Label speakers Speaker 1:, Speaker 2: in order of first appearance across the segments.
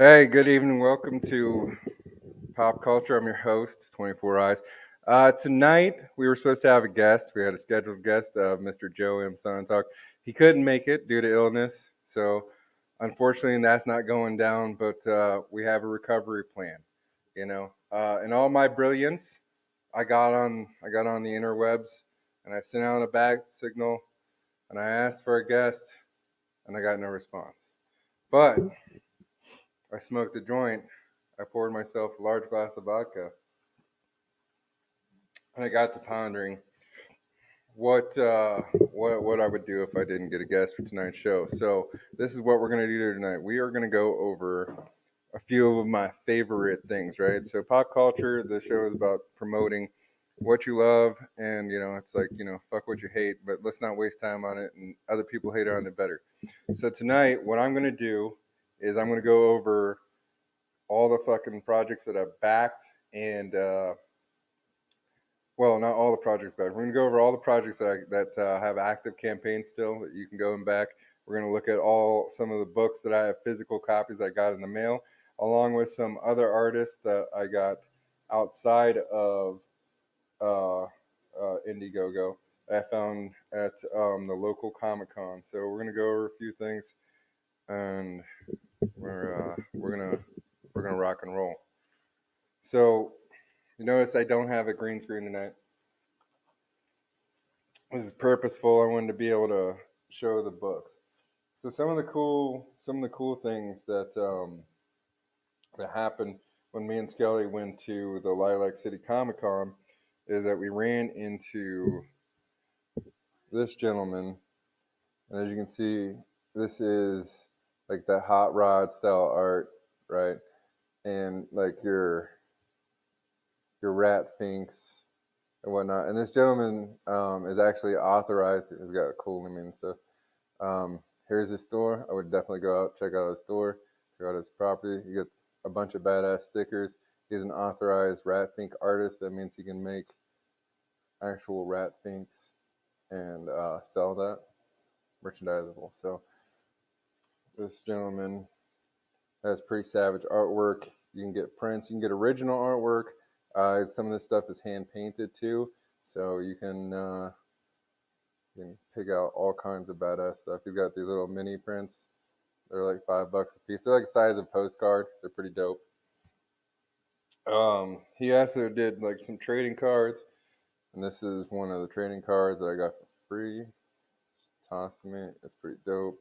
Speaker 1: Hey, good evening. Welcome to Pop Culture. I'm your host, 24 Eyes. Tonight, we were supposed to have a guest. We had a scheduled guest, Mr. Joe M Sonntag. He couldn't make it due to illness, so unfortunately, that's not going down. But we have a recovery plan. In all my brilliance, I got on the interwebs, and I sent out a back signal, and I asked for a guest, and I got no response. But I smoked a joint. I poured myself a large glass of vodka, and I got to pondering what I would do if I didn't get a guest for tonight's show. So this is what we're gonna do tonight. We are gonna go over a few of my favorite things, right? So pop culture, the show is about promoting what you love, and it's like fuck what you hate, but let's not waste time on it, and other people hate on it better. So tonight, what I'm gonna do is I'm gonna go over all the fucking projects that I've backed and well, not all the projects back. We're gonna go over all the projects that have active campaigns still that you can go and back. We're gonna look at all some of the books that I have physical copies I got in the mail, along with some other artists that I got outside of uh, Indiegogo. I found at the local Comic Con. So we're gonna go over a few things, and we're gonna rock and roll. So you notice I don't have a green screen tonight. This is purposeful. I wanted to be able to show the books. So some of the cool things that happened when me and Skelly went to the Lilac City Comic Con is that we ran into this gentleman, and as you can see, this is like the hot rod style art, right? And like your rat finks and whatnot. And this gentleman is actually authorized. He's got a cool name and stuff. Here's his store. I would definitely go out, check out his store, check out his property. He gets a bunch of badass stickers. He's an authorized rat fink artist. That means he can make actual rat finks and sell that merchandisable. So this gentleman has pretty savage artwork. You can get prints. You can get original artwork. Some of this stuff is hand painted too, so you can pick out all kinds of badass stuff. He's got these little mini prints. They're like $5 a piece. They're like the size of a postcard. They're pretty dope. He also did like some trading cards, and this is one of the trading cards that I got for free. Just toss me. It's pretty dope.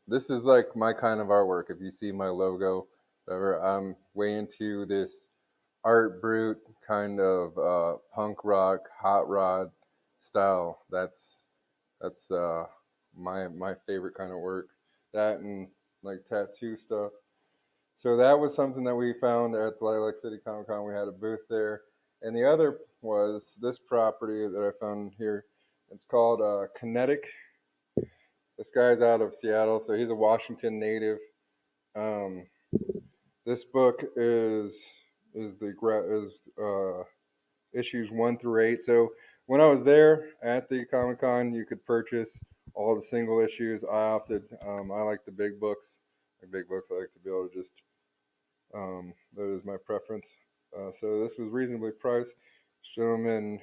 Speaker 1: This is like my kind of artwork. If you see my logo, whatever, I'm way into this art brute kind of punk rock hot rod style. That's my favorite kind of work. That and like tattoo stuff. So that was something that we found at the Lilac City Comic Con. We had a booth there, and the other was this property that I found here. It's called Kinetic. This guy's out of Seattle, so he's a Washington native. Um, this book is issues 1 through 8. So when I was there at the Comic Con, you could purchase all the single issues. I opted. I like the big books. Like big books, I like to be able to just. That is my preference. So this was reasonably priced. This gentleman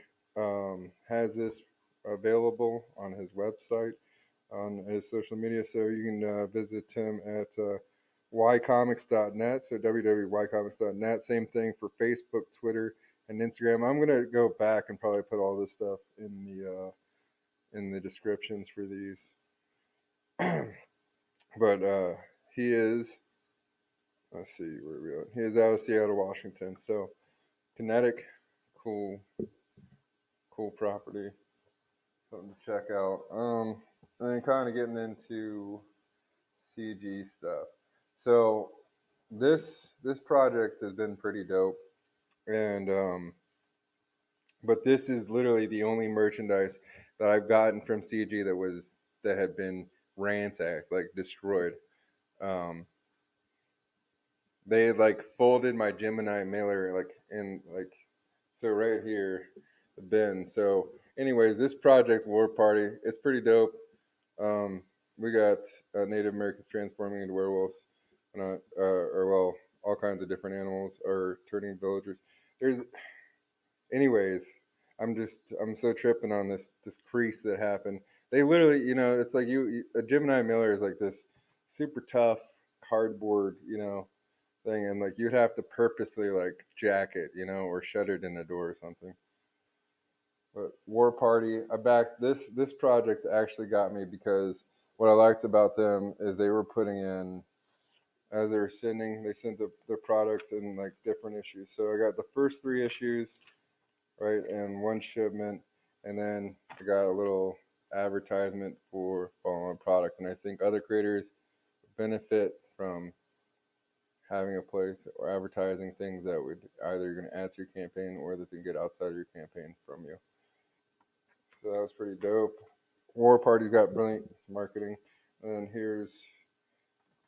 Speaker 1: has this available on his website, on his social media, so you can visit him at ycomics.net. So www.ycomics.net. Same thing for Facebook, Twitter, and Instagram. I'm gonna go back and probably put all this stuff in the descriptions for these. But he is. Let's see where we are. He is out of Seattle, Washington. So Kinetic, cool, cool property, something to check out. And kind of getting into CG stuff. So this project has been pretty dope, and but this is literally the only merchandise that I've gotten from CG that had been ransacked, like destroyed. Um, they had like folded my Gemini mailer like in like so right here, the bin. So, anyways, this project War Party, it's pretty dope. We got Native Americans transforming into werewolves. or well, all kinds of different animals are turning villagers. There's, anyways, I'm so tripping on this crease that happened. They literally, it's like a Gemini Miller is like this super tough cardboard, thing, and like you'd have to purposely like jack it, or shut it in a door or something. But War Party, I backed this project actually got me because what I liked about them is they were putting in, as they sent the product in like different issues. So I got the first 3 issues, right, and one shipment, and then I got a little advertisement for following products. And I think other creators benefit from having a place or advertising things that would either you're going to add to your campaign or that they can get outside of your campaign from you. So that was pretty dope. War Party's got brilliant marketing. And then here's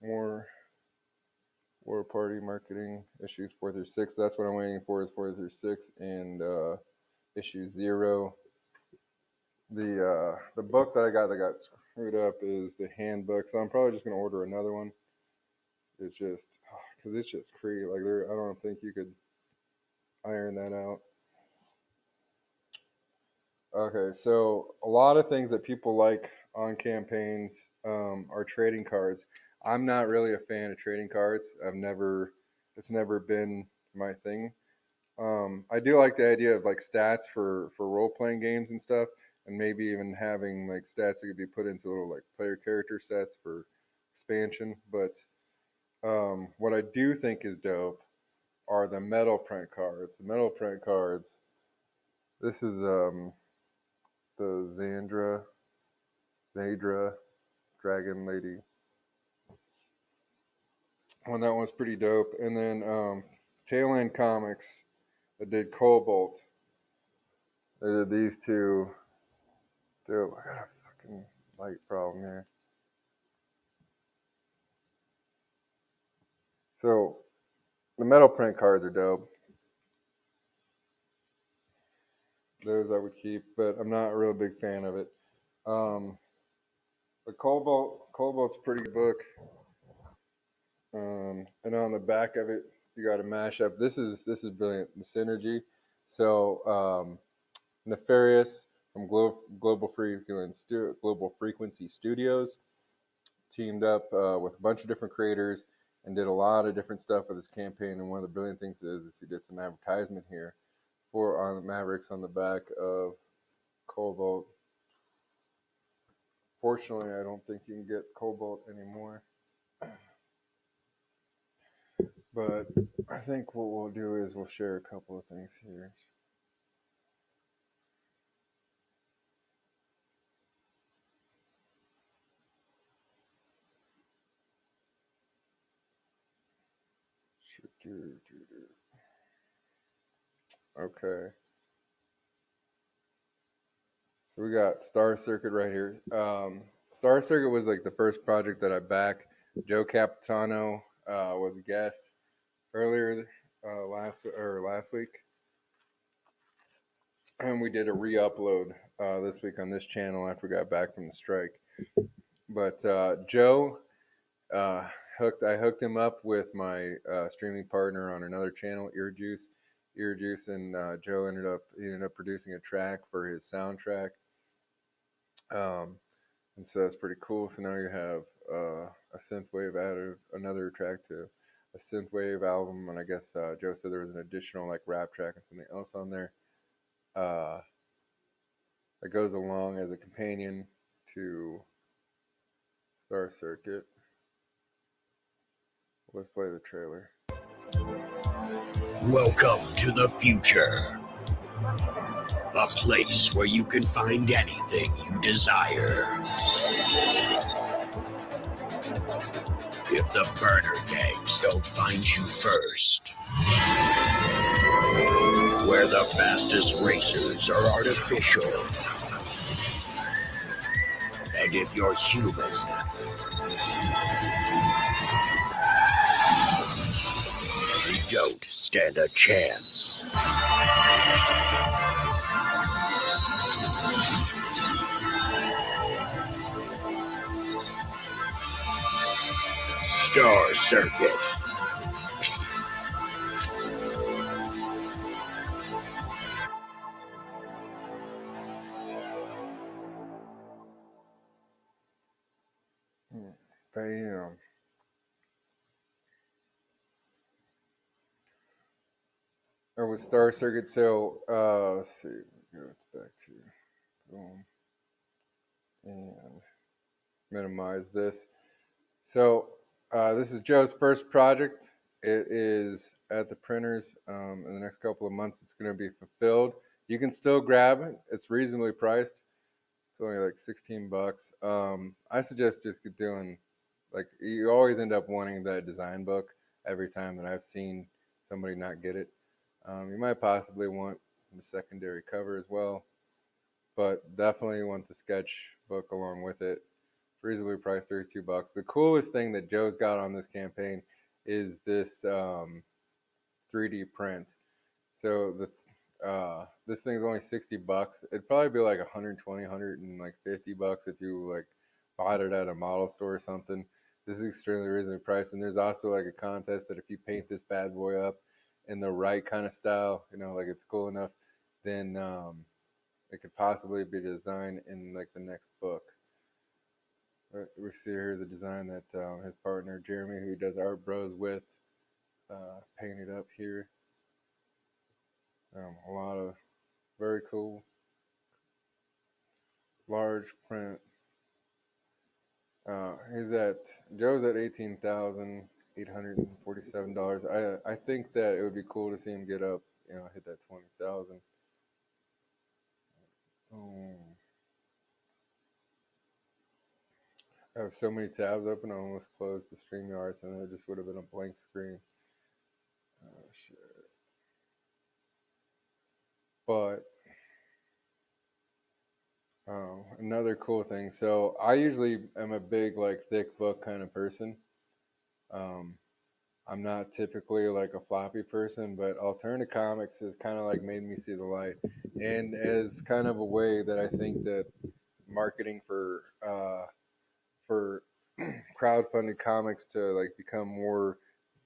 Speaker 1: more War Party marketing issues 4 through 6. That's what I'm waiting for is 4 through 6 and issue 0. The book that I got screwed up is the handbook, so I'm probably just gonna order another one. It's just because it's just crazy. Like I don't think you could iron that out. Okay, so a lot of things that people like on campaigns are trading cards. I'm not really a fan of trading cards. It's never been my thing. I do like the idea of like stats for role playing games and stuff, and maybe even having like stats that could be put into little like player character sets for expansion. But what I do think is dope are the metal print cards. The metal print cards. This is the Zadra Dragon Lady. Well, that one's pretty dope. And then Tailend Comics that did Cobalt. They did these two. Dope. I got a fucking light problem here. So the metal print cards are dope. Those I would keep, but I'm not a real big fan of it. The Cobalt's a pretty good book. And on the back of it, you got a mashup. This is brilliant. The synergy. So Nefarious from Global Frequency Studios teamed up with a bunch of different creators and did a lot of different stuff with this campaign. And one of the brilliant things is he did some advertisement here for on Mavericks on the back of Cobalt. Fortunately, I don't think you can get Cobalt anymore. But I think what we'll do is we'll share a couple of things here. Okay. So we got Star Circuit right here. Star Circuit was like the first project that I backed. Joe Capitano was a guest earlier last week, and we did a re-upload this week on this channel after we got back from the strike. But Joe, I hooked him up with my streaming partner on another channel, Earjuice, and Joe ended up producing a track for his soundtrack. And so that's pretty cool. So now you have a synthwave added another track to a synthwave album, and I guess Joe said there was an additional like rap track and something else on there that goes along as a companion to Star Circuit. Let's play the trailer.
Speaker 2: Welcome to the future. A place where you can find anything you desire. If the burner gangs don't find you first. Where the fastest racers are artificial. And if you're human, you don't stand a chance. Star Circuit.
Speaker 1: Bam. Or with Star Circuit, so let's see, go back to boom and minimize this. So this is Joe's first project. It is at the printers. In the next couple of months, it's going to be fulfilled. You can still grab it. It's reasonably priced. It's only like 16 bucks. I suggest just doing, like, you always end up wanting that design book every time that I've seen somebody not get it. You might possibly want the secondary cover as well, but definitely want the sketch book along with it. Reasonably priced, 32 bucks. The coolest thing that Joe's got on this campaign is this 3D print. So this thing's only 60 bucks. It'd probably be like 120, 150 bucks if you like bought it at a model store or something. This is extremely reasonably priced, and there's also like a contest that if you paint this bad boy up in the right kind of style, like it's cool enough, then it could possibly be designed in like the next book. We see here's a design that his partner Jeremy, who he does Art Bros with, painted up here. A lot of very cool large print. Joe's at $18,847. I think that it would be cool to see him get up, hit that 20,000. I have so many tabs open. I almost closed the StreamYard, and it just would have been a blank screen. Oh shit! But another cool thing. So I usually am a big like thick book kind of person. Um, I'm not typically like a floppy person, but alternative comics has kind of like made me see the light, and as kind of a way that I think that marketing for crowdfunded comics to like become more,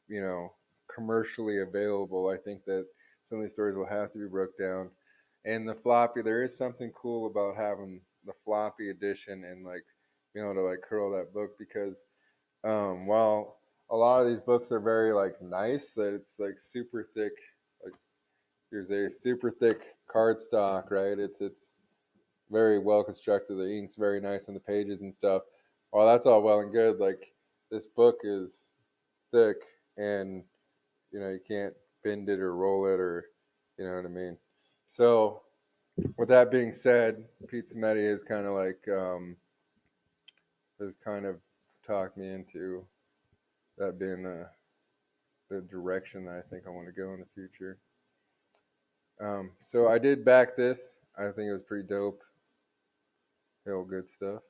Speaker 1: you know, commercially available. I think that some of these stories will have to be broke down. And the floppy, there is something cool about having the floppy edition and like being able to like curl that book because while a lot of these books are very like nice, that it's like super thick. Like here's a super thick cardstock, right? It's very well constructed. The ink's very nice on the pages and stuff. While that's all well and good, like this book is thick and you can't bend it or roll it or you know what I mean. So with that being said, Pete Smetti is kind of like has kind of talked me into that being the direction that I think I want to go in the future. So I did back this. I think it was pretty dope. Real good stuff.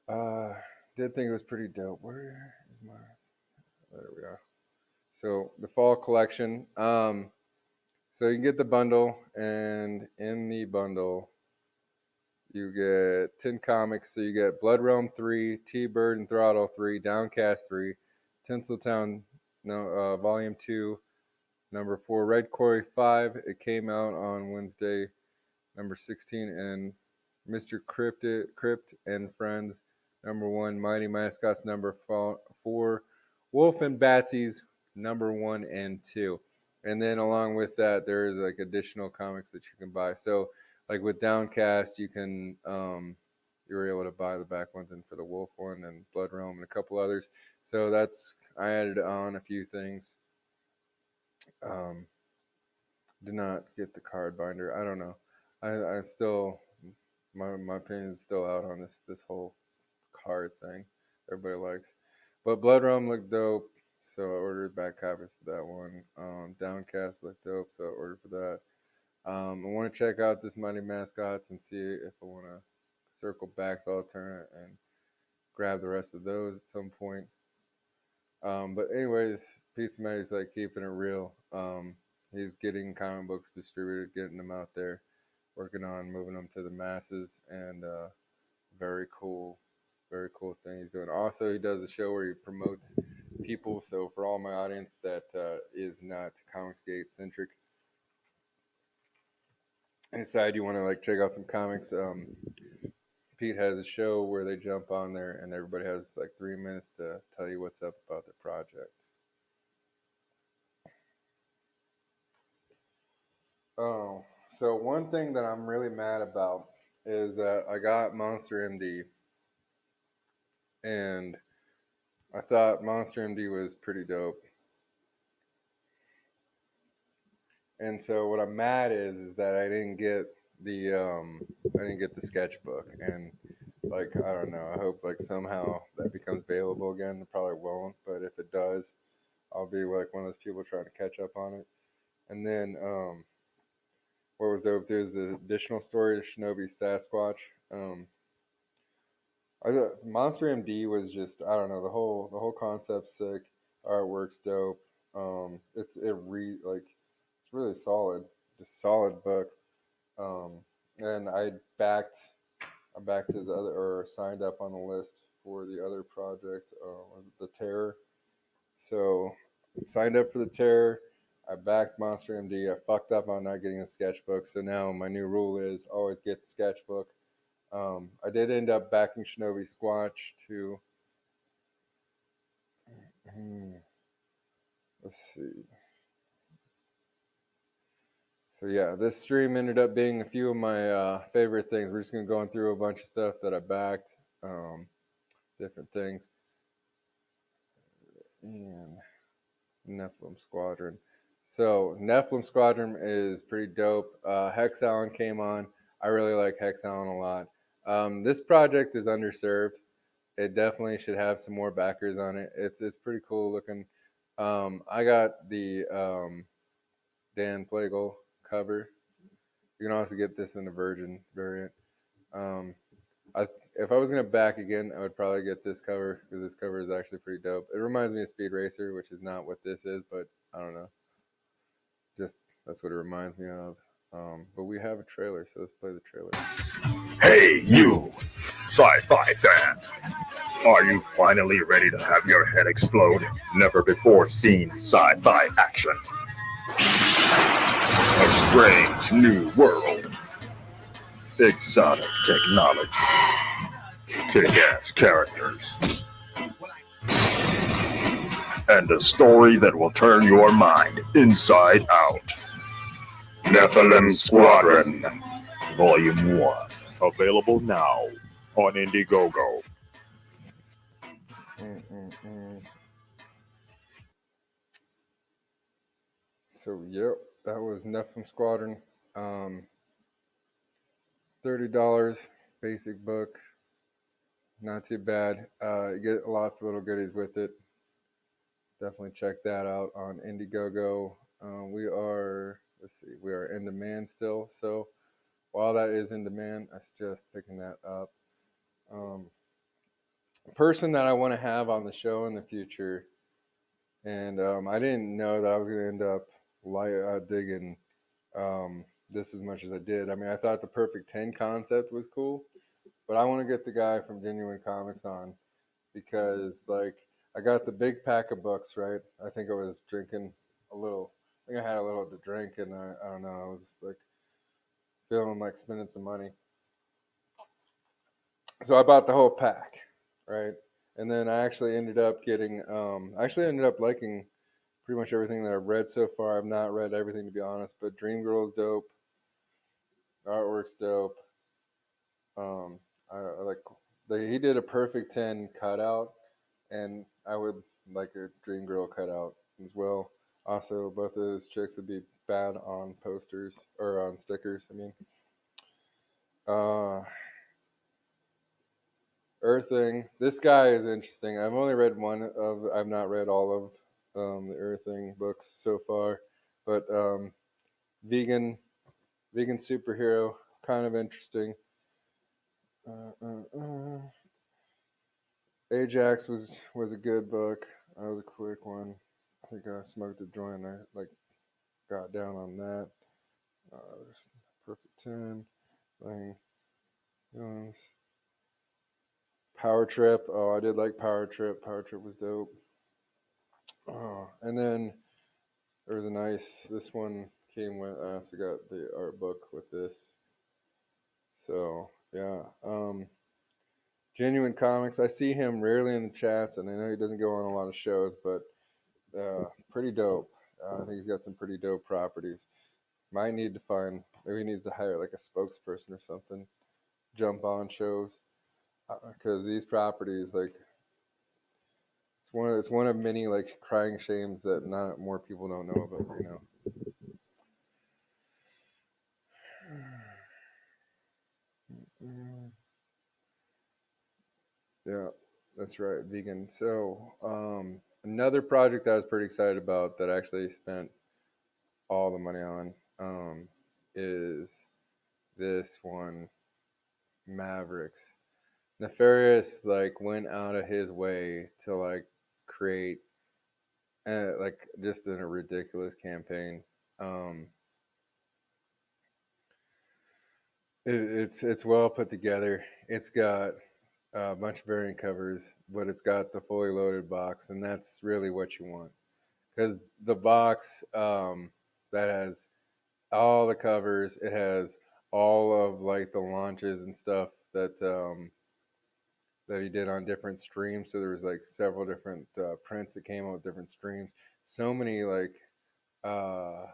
Speaker 1: Uh, did think it was pretty dope. Where is my? There we are. So the fall collection. So you can get the bundle, and in the bundle, you get 10 comics. So you get Blood Realm 3, T Bird and Throttle 3, Downcast 3, Tinseltown no, Volume 2, number 4, Red Quarry 5. It came out on Wednesday, number 16, and Mr. Crypt and Friends, number 1, Mighty Mascots, number 4, Wolf and Batsy's, number 1 and 2. And then along with that, there is like additional comics that you can buy. So like with Downcast, you were able to buy the back ones and for the Wolf one and Blood Realm and a couple others. So I added on a few things. Um, did not get the card binder. I don't know. I still my opinion is still out on this whole card thing. Everybody likes, but Blood Realm looked dope, so I ordered back copies for that one. Downcast looked dope, so I ordered for that. I want to check out this Mighty Mascots and see if I want to circle back to alternate and grab the rest of those at some point. But anyways, Peace Matty's like keeping it real. He's getting comic books distributed, getting them out there, working on moving them to the masses, and very cool, very cool thing he's doing. Also, he does a show where he promotes people. So for all my audience that is not Comicsgate centric, and decide you want to like check out some comics, Pete has a show where they jump on there and everybody has like 3 minutes to tell you what's up about the project. Oh, so one thing that I'm really mad about is that I got Monster MD, and I thought Monster MD was pretty dope. And so what I'm mad is that I didn't get the sketchbook, and like I don't know, I hope like somehow that becomes available again. It probably won't, but if it does, I'll be like one of those people trying to catch up on it. And then what was dope too is the additional story of Shinobi Sasquatch. Um, I thought Monster MD was just I don't know, the whole concept's sick, artwork's dope. It's it re like it's really solid, just solid book. Um, and I backed his other or signed up on the list for the other project, was it the Terror? So signed up for the Terror. I backed Monster MD. I fucked up on not getting a sketchbook, so now my new rule is always get the sketchbook. I did end up backing Shinobi Squatch to. Let's see. So yeah, this stream ended up being a few of my favorite things. We're just gonna go through a bunch of stuff that I backed, different things, and Nephilim Squadron. So Nephilim Squadron is pretty dope. Hex Allen came on. I really like Hex Allen a lot. This project is underserved. It definitely should have some more backers on it. It's pretty cool looking. I got the Dan Plagle cover. You can also get this in the Virgin variant. Um, I if I was gonna back again, I would probably get this cover because this cover is actually pretty dope. It reminds me of Speed Racer, which is not what this is, but I don't know. Just that's what it reminds me of. But we have a trailer, so let's play the trailer.
Speaker 3: Hey, you, sci-fi fan. Are you finally ready to have your head explode? Never before seen sci-fi action. A strange new world. Exotic technology. Kick-ass characters. And a story that will turn your mind inside out. Nephilim Squadron, Volume 1. Available now on Indiegogo.
Speaker 1: So yep, that was Nephilim Squadron. $30 basic book, not too bad. You get lots of little goodies with it. Definitely check that out on Indiegogo. We are in demand still. So while that is in demand, I suggest picking that up. A person that I want to have on the show in the future, and I didn't know that I was going to end up digging this as much as I did. I mean, I thought the Perfect 10 concept was cool, but I want to get the guy from Genuine Comics on because, like, I got the big pack of books, right? I think I was drinking a little. I think I had a little to drink, and I don't know. I was like feeling like spending some money, so I bought the whole pack, right? And then I actually ended up getting. I actually ended up liking pretty much everything that I've read so far. I've not read everything to be honest, but Dream Girl's dope. Artwork's dope. I like he did a Perfect 10 cutout, and I would like a Dream Girl cutout as well. Also, both of those chicks would be bad on posters or on stickers. I mean, uh, Earthing. This guy is interesting. I've only read one of. I've not read all of the Earthing books so far, but vegan superhero, kind of interesting. Uh, uh, uh. Ajax was a good book. That was a quick one. I think I smoked a joint. And I like got down on that. Perfect 10. Thing. Jones. Power Trip. Oh, I did like Power Trip. Power Trip was dope. Oh, and then there was a nice. This one came with. I also got the art book with this. So yeah. Genuine Comics. I see him rarely in the chats, and I know he doesn't go on a lot of shows, but pretty dope. I think he's got some pretty dope properties. Might need to find. Maybe he needs to hire like a spokesperson or something. Jump on shows because these properties, like, it's one of many like crying shames that not more people don't know about. Yeah, that's right, vegan. So another project I was pretty excited about that I actually spent all the money on is this one, Mavericks. Nefarious like went out of his way to like create like just in a ridiculous campaign. Um, it's well put together. It's got a bunch of variant covers, but it's got the fully loaded box, and that's really what you want because the box that has all the covers. It has all of like the launches and stuff that he did on different streams. So there was like several different prints that came out with different streams. So many like uh,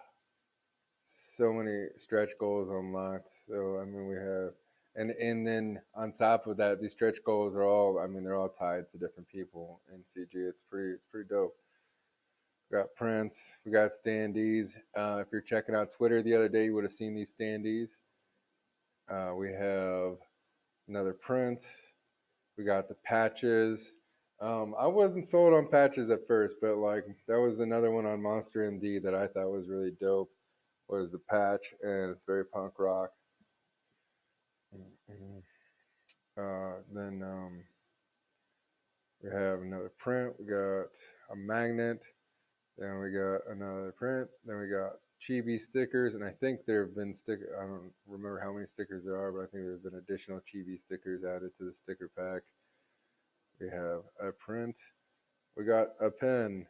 Speaker 1: so many stretch goals unlocked. So I mean we have and then on top of that, these stretch goals are all I mean they're all tied to different people in CG. It's pretty dope. We got prints. We got standees. If you're checking out Twitter the other day, you would have seen these standees. We have another print. We got the patches. I wasn't sold on patches at first, but like that was another one on Monster MD that I thought was really dope. Was the patch, and it's very punk rock. Then we have another print. We got a magnet. Then we got another print. Then we got chibi stickers, and I think there have been sticker. I don't remember how many stickers there are, but I think there's been additional chibi stickers added to the sticker pack. We have a print. We got a pen.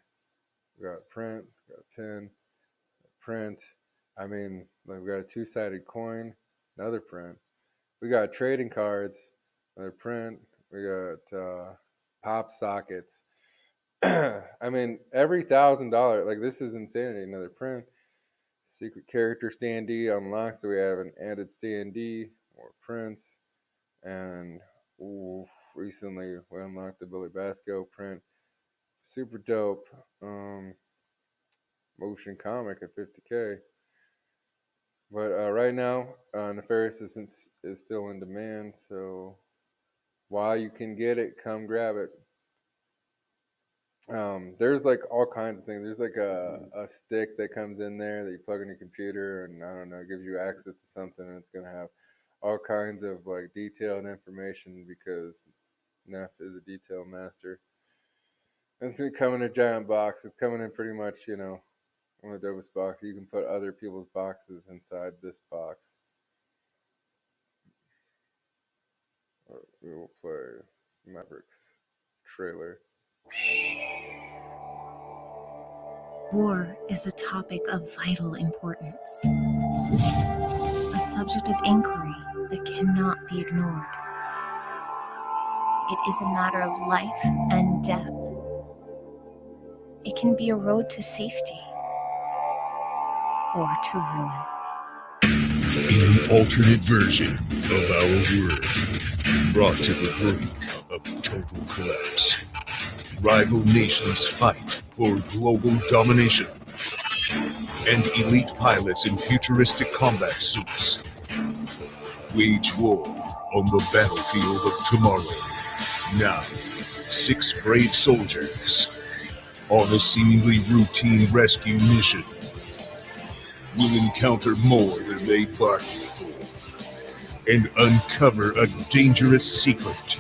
Speaker 1: We got a print. We got a pin. A print. I mean, like we got a two-sided coin. Another print. We got trading cards. Another print. We got pop sockets. I mean, every $1,000, like this is insanity. Another print. Secret character standee unlocked, so we have an added standee, more prints, and recently we unlocked the Billy Basco print. Super dope. Motion comic at 50K. But right now, Nefarious is still in demand, so while you can get it, come grab it. There's like all kinds of things. There's like a stick that comes in there that you plug in your computer, and I don't know, it gives you access to something, and it's gonna have all kinds of like detailed information because Neff is a detail master. And it's gonna come in a giant box. It's coming in pretty much, one of the dopest boxes. You can put other people's boxes inside this box. We will play Mavericks trailer.
Speaker 4: War is a topic of vital importance, a subject of inquiry that cannot be ignored. It is a matter of life and death. It can be a road to safety or to ruin.
Speaker 2: In an alternate version of our world, brought to the brink of total collapse, rival nations fight for global domination, and elite pilots in futuristic combat suits wage war on the battlefield of tomorrow. Now, 6 brave soldiers on a seemingly routine rescue mission will encounter more than they bargained for and uncover a dangerous secret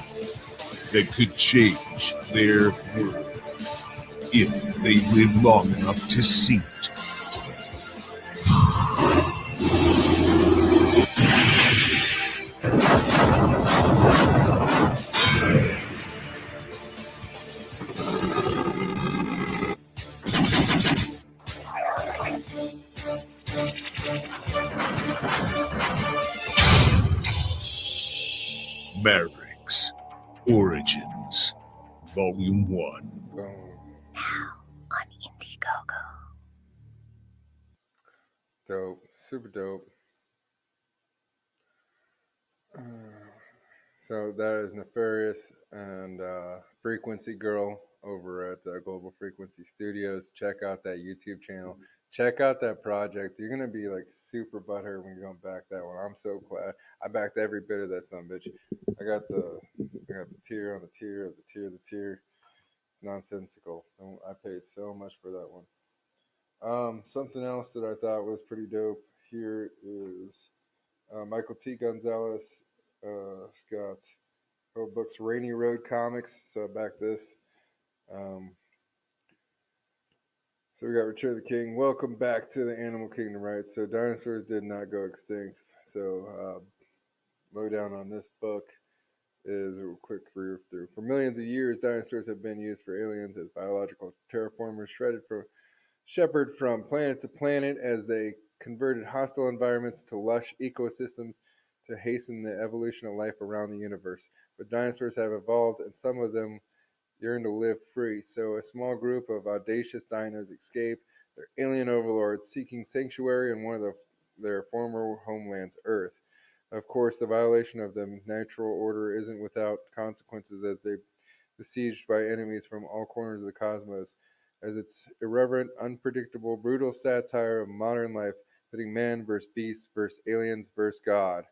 Speaker 2: that could change their world if they live long enough to see it. Mavericks Origins Volume 1.
Speaker 1: Boom.
Speaker 4: Now on Indiegogo.
Speaker 1: Dope. Super dope. So that is Nefarious and Frequency Girl over at Global Frequency Studios. Check out that YouTube channel. Check out that project. You're gonna be like super butthurt when you don't back that one. I'm so glad I backed every bit of that son bitch. I got the tier on the tier of the tier of the tier. Nonsensical. I paid so much for that one. Something else that I thought was pretty dope here is Michael T. Gonzalez. Scott. Wrote books Rainy Road Comics, so I backed this. So we got Return of the King. Welcome back to the Animal Kingdom, right? So dinosaurs did not go extinct. So low down on this book is a quick through. For millions of years, dinosaurs have been used for aliens as biological terraformers, shepherded from planet to planet as they converted hostile environments to lush ecosystems to hasten the evolution of life around the universe. But dinosaurs have evolved, and some of them yearn to live free. So a small group of audacious dinos escape their alien overlords, seeking sanctuary in one of their former homelands, Earth. Of course, the violation of the natural order isn't without consequences as they're besieged by enemies from all corners of the cosmos, as its irreverent, unpredictable, brutal satire of modern life, pitting man versus beast versus aliens versus God.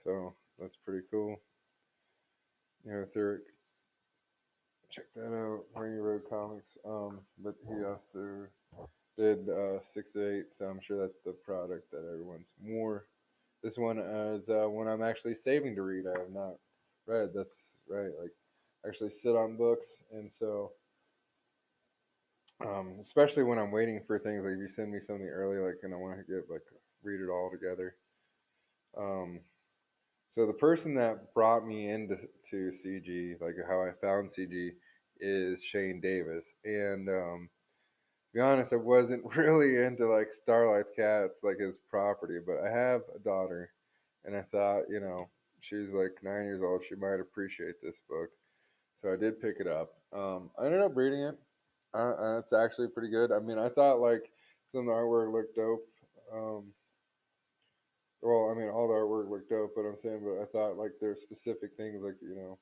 Speaker 1: So that's pretty cool. Thurk, check that out. Rainy Road Comics. But he also did 6-8, so I'm sure that's the product that everyone's more. This one is one I'm actually saving to read. I have not read. That's right. Like, actually sit on books, and so especially when I'm waiting for things, like if you send me something early, like, and I want to get like read it all together. So the person that brought me into CG, like how I found CG, is Shane Davis, and to be honest, I wasn't really into like Starlight's Cats, like his property, but I have a daughter, and I thought, she's like 9 years old, she might appreciate this book, so I did pick it up. I ended up reading it. It's actually pretty good. I mean, I thought like some of the artwork looked dope. Well, I mean, all the artwork looked dope, but I'm saying, but I thought like there's specific things like the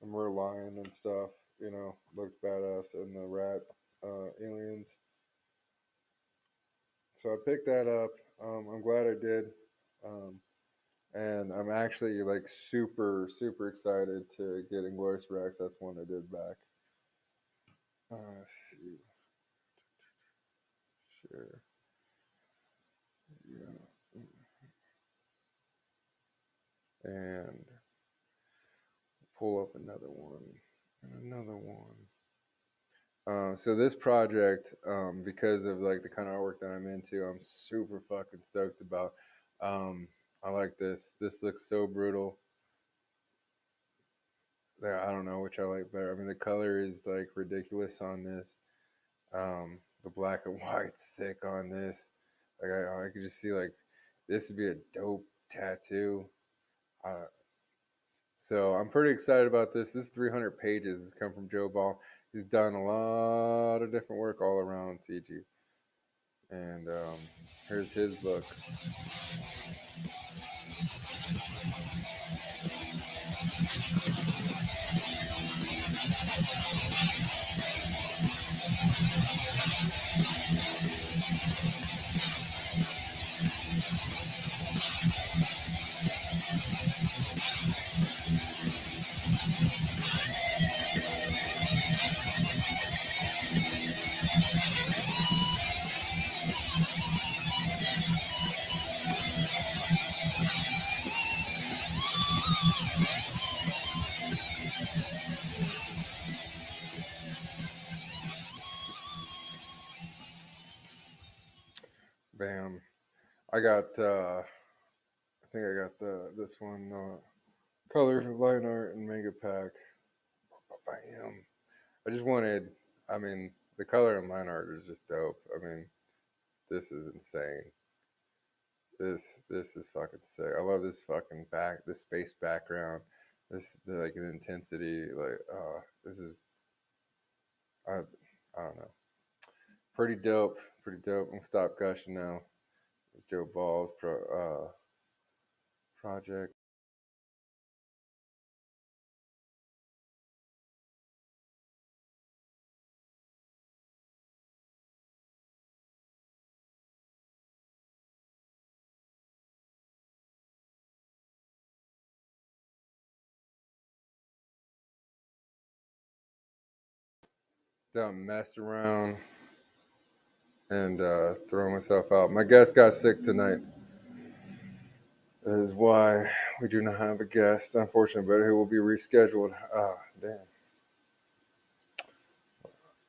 Speaker 1: merlion and stuff, looked badass, and the rat aliens. So I picked that up. I'm glad I did, and I'm actually like super super excited to get Inglorious Rex. That's one I did back. Let's see. Sure. Yeah. And pull up another one and another one. So this project, because of like the kind of artwork that I'm into, I'm super fucking stoked about. I like this. This looks so brutal. Yeah, I don't know which I like better. I mean, the color is like ridiculous on this. The black and white's sick on this. Like I could just see like this would be a dope tattoo. Uh, So I'm pretty excited about this. This is 300 pages. It's come from Joe Ball. He's done a lot of different work all around CG. And here's his book. Bam. I got, I think I got this one, color, line art, and mega pack. Bam. I just wanted, I mean, the color and line art is just dope. I mean, this is insane. This is fucking sick. I love this fucking this space background. This like an intensity. Like this is I I don't know. Pretty dope. Pretty dope. I'm gonna stop gushing now. It's Joe Ball's project. Don't mess around and throw myself out. My guest got sick tonight. That is why we do not have a guest, unfortunately, but he will be rescheduled. Ah, damn.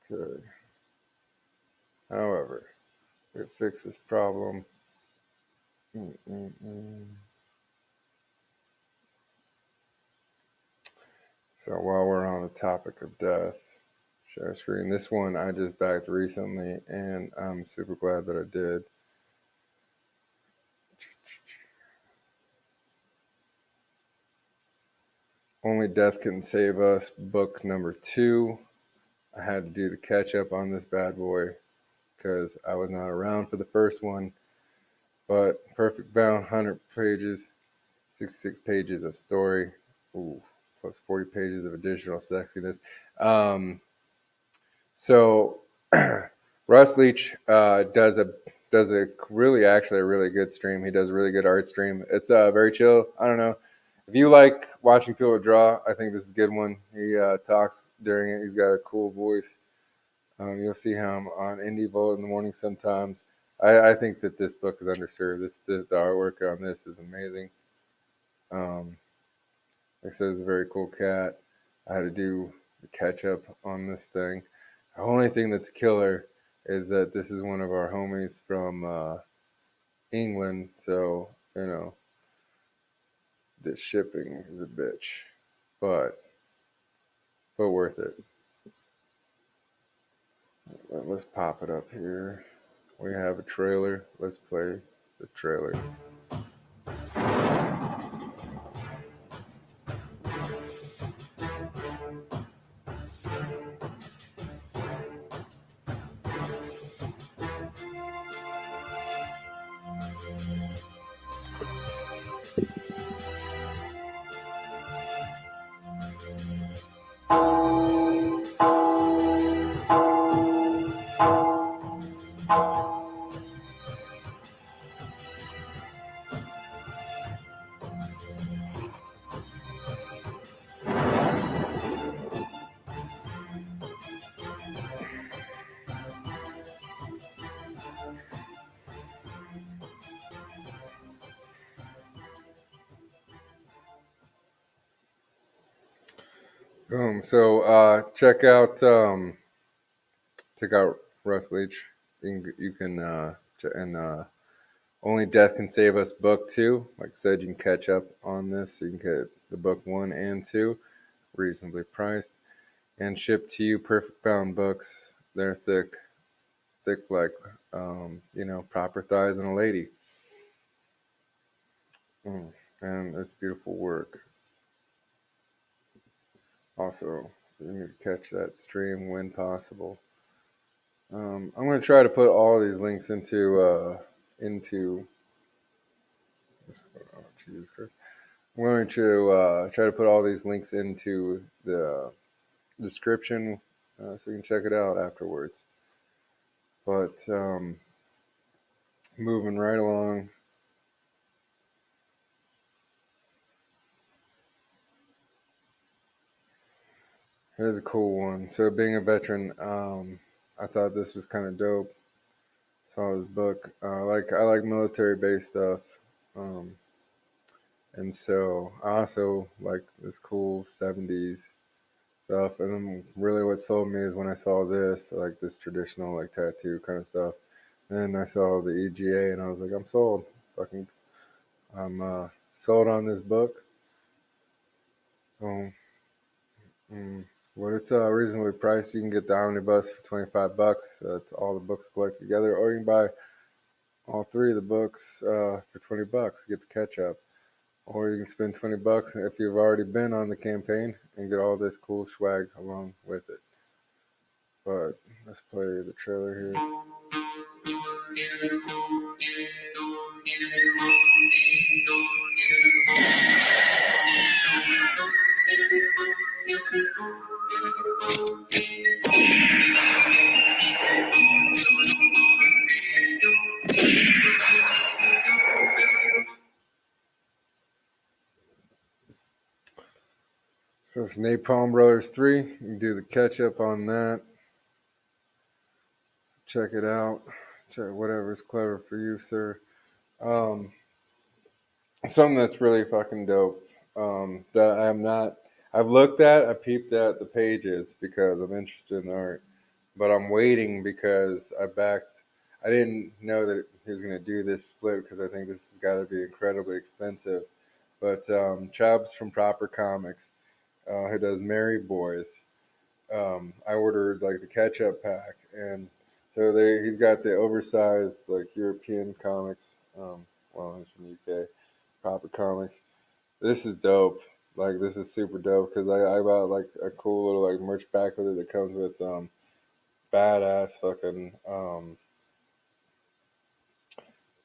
Speaker 1: Good. However, we fix this problem. Mm-mm-mm. So while we're on the topic of death, share screen. This one I just backed recently, and I'm super glad that I did. Only Death Can Save Us, book number 2. I had to do the catch up on this bad boy because I was not around for the first one. But perfect bound, 100 pages, 66 pages of story, ooh, plus 40 pages of additional sexiness. So Russ Leach does a really actually a really good stream. He does a really good art stream. It's very chill. I don't know if you like watching people draw. I think this is a good one. He talks during it. He's got a cool voice. You'll see him on Indie Vote in the morning sometimes. I think that this book is underserved. The artwork on this is amazing. Like I said, it's a very cool cat. I had to do the catch up on this thing. The only thing that's killer is that this is one of our homies from England, so you know the shipping is a bitch, but worth it. Let's pop it up here. We have a trailer. Let's play the trailer. Boom. So check out Russ Leach. You can and Only Death Can Save Us book 2. Like I said, you can catch up on this. You can get the book 1 and 2 reasonably priced and shipped to you. Perfect bound books. They're thick like proper thighs in a lady. And it's beautiful work. Also, you need to catch that stream when possible. I'm going to try to put all these links into oh, Jesus Christ. I'm going to try to put all these links into the description so you can check it out afterwards. But moving right along. Here's a cool one. So being a veteran, I thought this was kind of dope. Saw his book. I like military based stuff. And so I also like this cool 70s stuff. And then really what sold me is when I saw this, like this traditional like tattoo kind of stuff. And I saw the EGA and I was like, I'm sold. I'm sold on this book. Um, Well, it's reasonably priced. You can get the omnibus for $25. That's all the books collected together, or you can buy all three of the books for $20. Get the catch up, or you can spend $20 if you've already been on the campaign and get all this cool swag along with it. But let's play the trailer here. So it's Napalm Brothers 3. You can do the catch up on that. Check it out. Check whatever's clever for you, sir. Something that's really fucking dope. That I've looked at, I peeped at the pages because I'm interested in the art, but I'm waiting because I didn't know that he was going to do this split because I think this has got to be incredibly expensive. But Chubbs from Proper Comics, who does Merry Boys, I ordered like the catch-up pack, and so he's got the oversized like European comics. Well, he's from UK, Proper Comics. This is dope. Like this is super dope because I bought like a cool little like merch pack with it that comes with badass fucking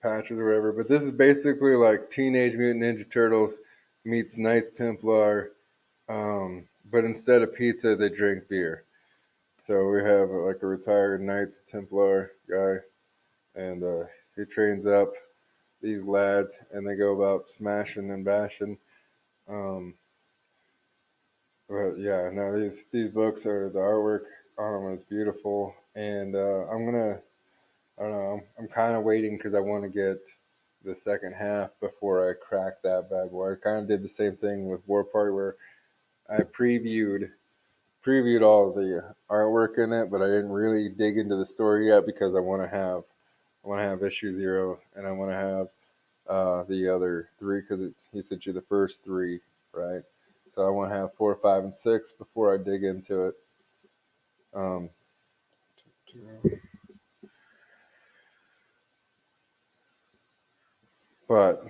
Speaker 1: patches or whatever. But this is basically like Teenage Mutant Ninja Turtles meets Knights Templar, but instead of pizza, they drink beer. So we have like a retired Knights Templar guy, and he trains up these lads, and they go about smashing and bashing. Um, but yeah, no, these books are the artwork on them is beautiful, and I don't know, I'm kind of waiting because I want to get the second half before I crack that bad boy. I kind of did the same thing with War Party where I previewed all the artwork in it, but I didn't really dig into the story yet because I want to have issue 0, and I want to have the other 3 because he sent you the first 3, right? So I want to have 4, 5, and 6 before I dig into it. Um, but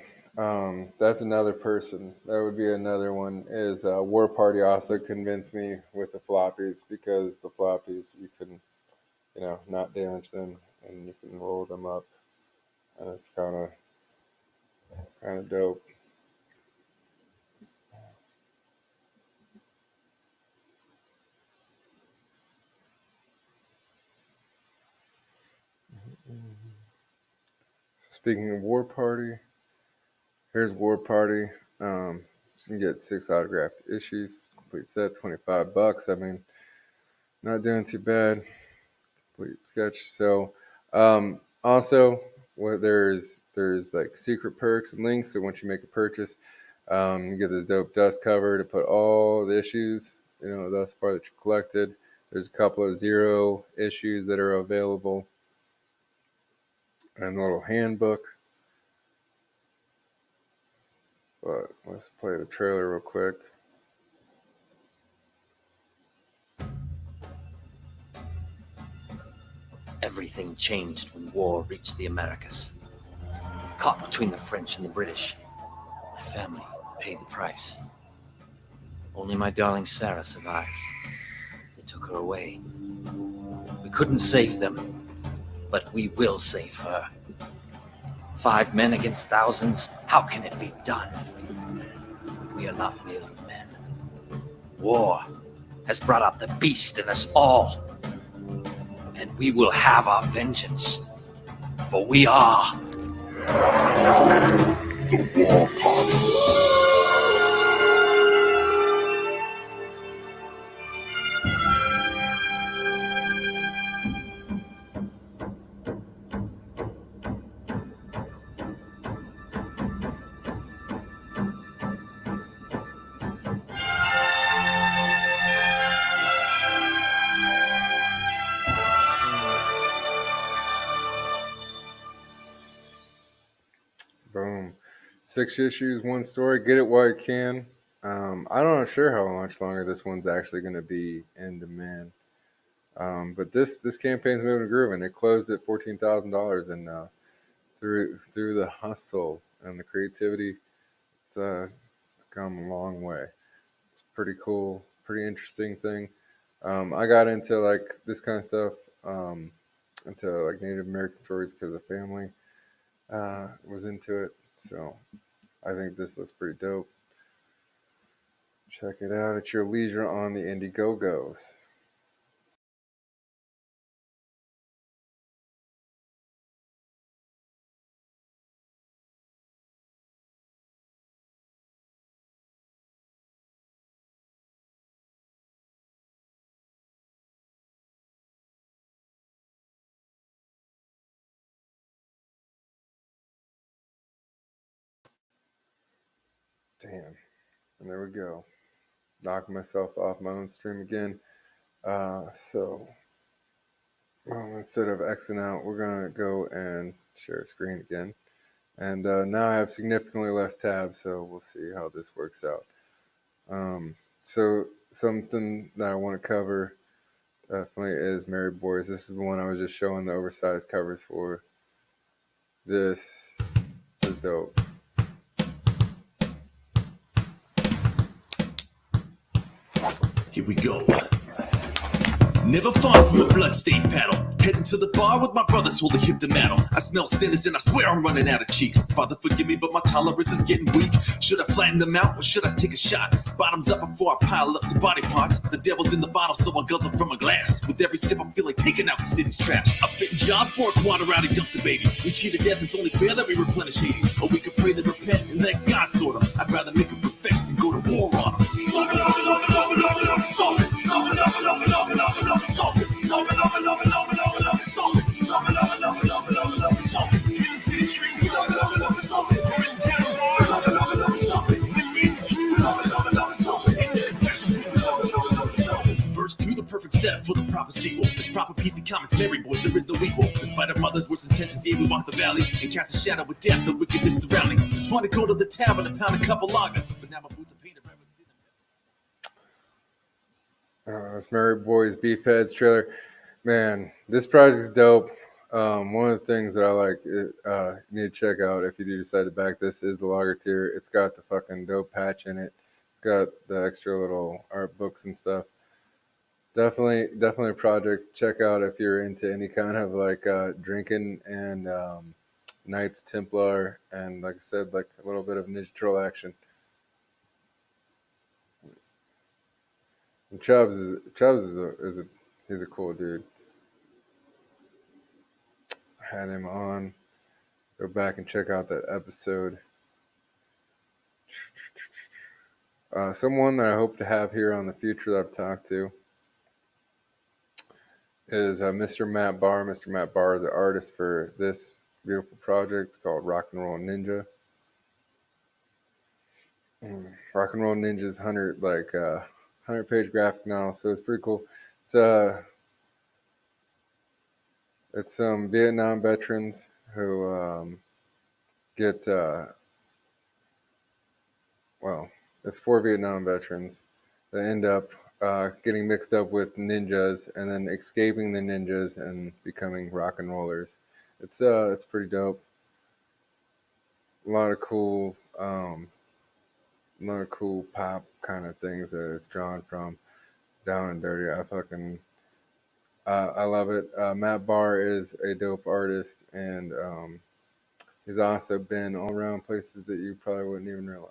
Speaker 1: that's another person. That would be another one. Is War Party also convinced me with the floppies because the floppies you can not damage them and you can roll them up, and it's kind of dope. Speaking of War Party, here's War Party. You can get 6 autographed issues, complete set, $25. I mean, not doing too bad. Complete sketch. So, also, there's like secret perks and links. So once you make a purchase, you get this dope dust cover to put all the issues, thus far that you collected. There's a couple of 0 issues that are available, and a little handbook. But let's play the trailer real quick.
Speaker 5: Everything changed when war reached the Americas. Caught between the French and the British, my family paid the price. Only my darling Sarah survived. They took her away. We couldn't save them, but we will save her. 5 men against thousands, how can it be done? We are not merely men. War has brought out the beast in us all. And we will have our vengeance, for we are
Speaker 2: The War Party.
Speaker 1: Boom. 6 issues, 1 story. Get it while you can. I'm not sure how much longer this one's actually going to be in demand. But this campaign's moving and grooving. It closed at $14,000 in through the hustle and the creativity. It's come a long way. It's pretty cool, pretty interesting thing. I got into like this kind of stuff, um, into like Native American stories because the family was into it. So I think this looks pretty dope. Check it out at your leisure on the Indiegogos. Damn. And there we go. Knock myself off my own stream again. So instead of Xing out, we're gonna go and share a screen again. And now I have significantly less tabs, so we'll see how this works out. So something that I want to cover definitely is Mary Boys. This is the one I was just showing the oversized covers for. This is dope.
Speaker 6: Here we go. Never far from a bloodstained paddle. Heading to the bar with my brothers holding hip to metal. I smell sinners and I swear I'm running out of cheeks. Father, forgive me, but my tolerance is getting weak. Should I flatten them out or should I take a shot? Bottoms up before I pile up some body parts. The devil's in the bottle, so I guzzle from a glass. With every sip, I feel like taking out the city's trash. A fitting job for a quad of rowdy dumpster babies. We cheat to death, it's only fair that we replenish Hades. Or we could pray to repent and let God sort them. I'd rather make them confess and go to war on them. Stop it. Stop it. Verse 2, the perfect set for the proper sequel. It's proper PC comics, Mary Boys, there is no equal. Despite our mother's worst intentions, yeah, we walk the valley and cast a shadow with death, the wickedness surrounding. Just want to go to the tavern and pound a couple lagers, but now my boots are painted red.
Speaker 1: It's Mary Boys Beefheads trailer. Man, this project's dope. One of the things that I like, you need to check out if you do decide to back this, is the Lager tier. It's got the fucking dope patch in it. It's got the extra little art books and stuff. Definitely a project. Check out if you're into any kind of like drinking and Knights Templar and, like I said, like a little bit of Ninja Turtle action. And Chubbs is a he's a cool dude. I had him on. Go back and check out that episode. Someone that I hope to have here on the future that I've talked to is Mr. Matt Barr. Mr. Matt Barr is the artist for this beautiful project called Rock and Roll Ninja. Rock and Roll Ninja's 100-page graphic novel, so it's pretty cool. It's some Vietnam veterans who get it's 4 Vietnam veterans that end up getting mixed up with ninjas and then escaping the ninjas and becoming rock and rollers. It's pretty dope. A lot of cool pop kind of things that it's drawn from. Down and dirty. I love it. Matt Barr is a dope artist, and he's also been all around places that you probably wouldn't even realize.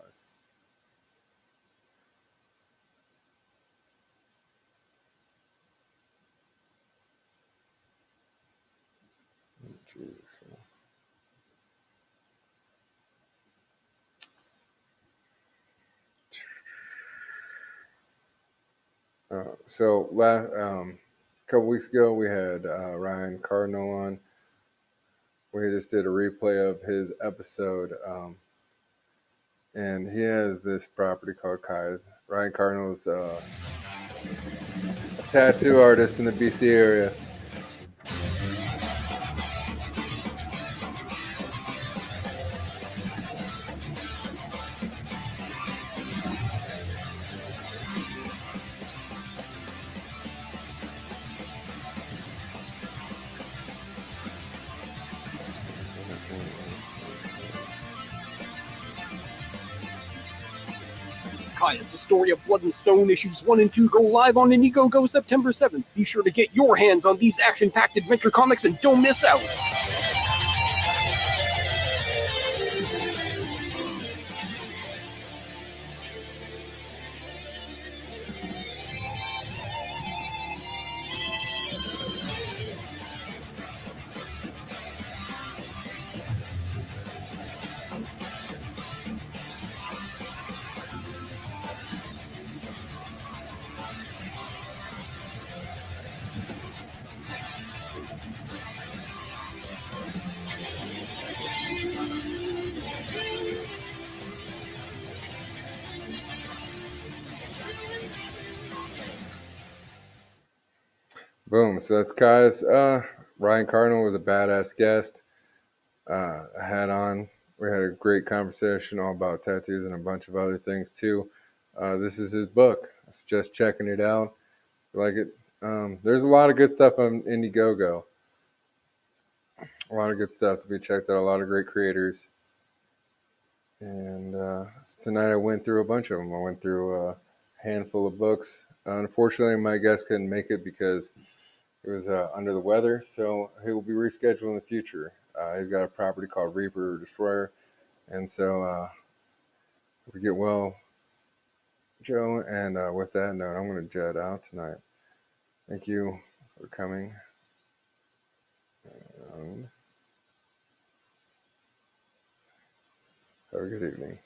Speaker 1: Jesus. So last couple weeks ago we had Ryan Cardinal on. We just did a replay of his episode, and he has this property called Kai's. Ryan Cardinal's a tattoo artist in the BC area.
Speaker 7: Caius, the story of Blood and Stone. Issues 1 and 2 go live on Indiegogo September 7th. Be sure to get your hands on these action-packed adventure comics and don't miss out.
Speaker 1: Boom. So that's Caius. Ryan Cardinal was a badass guest. I had on. We had a great conversation all about tattoos and a bunch of other things too. This is his book. I suggest checking it out. If you like it. There's a lot of good stuff on Indiegogo. A lot of good stuff to be checked out. A lot of great creators. And tonight I went through a bunch of them. I went through a handful of books. Unfortunately, my guest couldn't make it because he was under the weather, so he will be rescheduled in the future. He's got a property called Reaper or Destroyer, and so we get well, Joe. And with that note, I'm going to jet out tonight. Thank you for coming. And have a good evening.